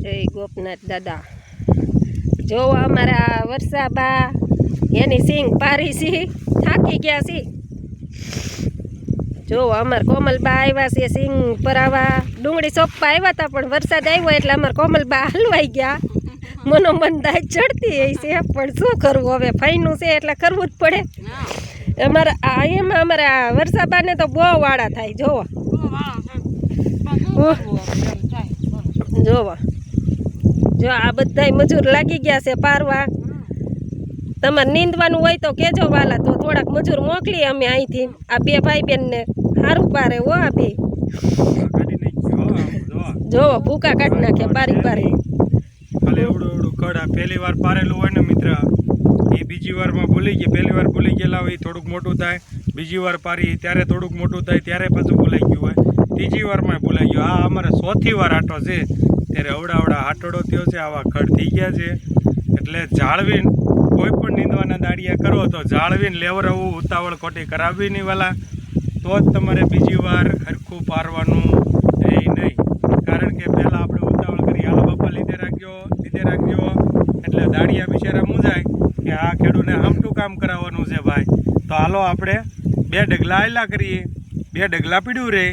જય ગોપનાથ દાદા જો અમારા વર્ષાબા એની સિંગ પારી સી થાકી ગયા સી જો અમાર કોમલબા આવ્યા છે સિંગ પરાવા ડુંગળી સોપવા આવ્યા હતા પણ વરસાદ આવ્યો એટલે અમાર કોમલબા હલવાઈ ગયા મનોમન દાય ચડતી છે પણ શું કરવું હવે ફાઈનું છે એટલે કરવું જ પડે અમારા એમાં અમારા વર્ષાબાને તો બહુ વાળા થાય જોવો જોવો જો આ બધાય મજૂર લાગી ગયા છે પારવા તમારે નીંદવાનું હોય તો કેજો વાલા તો થોડાક મજૂર મોકલી અમે અહીંથી આ બે ભાઈ બેનને સારું પારે હો આ બે જોવો ભૂકા કાઢી નાખે પારી પારી ખાલી એવડું એવડું કડ આ પહેલી વાર પારેલું હોય ને મિત્ર એ બીજી વારમાં ભૂલી ગઈ પહેલી વાર ભૂલી ગયેલા હોય થોડુંક મોટું થાય બીજી વાર પારી ત્યારે થોડુંક મોટું થાય ત્યારે પાછું ભૂલાઈ ગયું હોય ત્રીજી વારમાં ભૂલાઈ ગયું આ અમારે ચોથી વાર આટો છે ત્યારે અવડા હાટોડો થયો છે આવા ખડ થઈ ગયા છે એટલે જાળવીને કોઈ પણ નીંદવાના દાડિયા કરો તો જાળવીને લેવરાવવું ઉતાવળ ખોટી કરાવવી નહીં વાલા તો જ તમારે બીજી વાર હરખું પારવાનું એ નહીં કારણ કે પહેલાં આપણે ઉતાવળ કરી હાલો બાપા લીધે રાખજો એટલે દાડિયા બિચારા મૂંઝાય કે આ ખેડૂને આમટું કામ કરાવવાનું છે ભાઈ તો હાલો આપણે બે ડગલા આયલા કરીએ બે ડગલા પીડ્યું રહે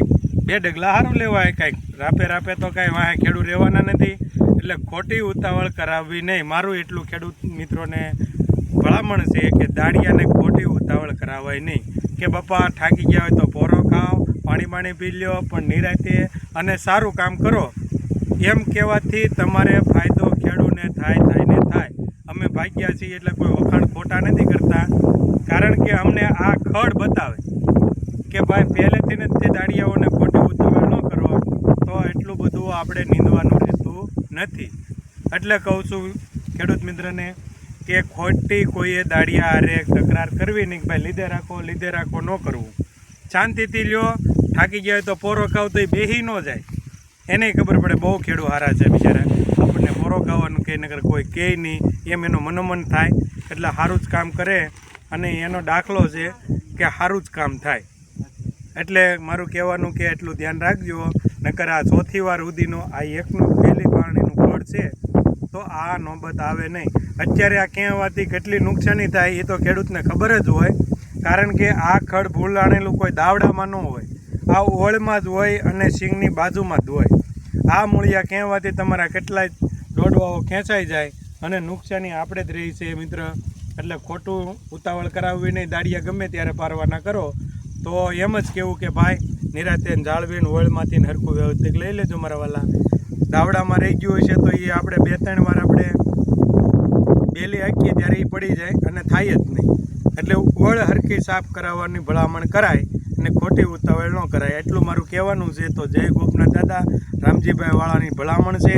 બે ડગલા સારું લેવાય કાંઈક રાપે તો કાંઈ વાંહે ખેડૂત રહેવાના નથી એટલે ખોટી ઉતાવળ કરાવવી નહીં મારું એટલું ખેડૂત મિત્રોને ભલામણ છે કે દાડિયાને ખોટી ઉતાવળ કરાવાય નહીં કે બાપા થાકી ગયા હોય તો પોરો ખાઓ પાણી પી લ્યો પણ નિરાંતે અને સારું કામ કરો એમ કહેવાથી તમારે ફાયદો ખેડૂને થાય અમે ભાગ્યા છીએ એટલે કોઈ વખાણ ખોટા નથી કરતા કારણ કે અમને આ ખડ બતાવે કે ભાઈ પહેલેથી જ તે દાડિયાઓને ખોટી ઉતાવળ ન કરો તો એટલું બધું આપણે નીંદવાનું રહેતું નથી એટલે કહું છું ખેડૂત મિત્રને કે ખોટી કોઈએ દાડિયા હારે તકરાર કરવી નહીં ભાઈ લીધે રાખો ન કરવું શાંતિથી લ્યો થાકી ગયા હોય તો પોરો ખાવ તો એ બેહી ન જાય એને ખબર પડે બહુ ખેડૂત હારા છે બિચારા આપણને પોરો ખાવાનું કે નગર કોઈ કહે નહીં એમ એનું મનોમન થાય એટલે સારું જ કામ કરે અને એનો દાખલો છે કે સારું જ કામ થાય એટલે મારું કહેવાનું કે એટલું ધ્યાન રાખજો નકર આ ચોથી વાર સુધીનો આ એકનું પહેલી પાણીનું ખડ છે તો આ નોબત આવે નહીં અત્યારે આ કહેવાથી કેટલી નુકસાની થાય એ તો ખેડૂતને ખબર જ હોય કારણ કે આ ખડ ભૂલાણેલું કોઈ દાવડામાં ન હોય આ ઓળમાં જ હોય અને સિંગની બાજુમાં જ હોય આ મૂળિયા કહેવાથી તમારા કેટલાય દોડવાઓ ખેંચાઈ જાય અને નુકસાની આપણે જ રહી છે મિત્ર એટલે ખોટું ઉતાવળ કરાવવી નહીં દાડિયા ગમે ત્યારે પારવાના કરો તો એમ જ કહેવું કે ભાઈ નિરાતે જાળવીને ઓળમાંથી હરખું વ્યવસ્થિત લઈ લેજો મારા વાલા દાવડામાં રહી ગયું હશે તો એ આપણે 2-3 વાર આપણે બેલી હાકીએ ત્યારે એ પડી જાય અને થાય જ નહીં એટલે ઓળ હરખી સાફ કરાવવાની ભલામણ કરાય અને ખોટી ઉતાવળ ન કરાય એટલું મારું કહેવાનું છે તો જય ગોપનાથ દાદા રામજીભાઈ વાળાની ભલામણ છે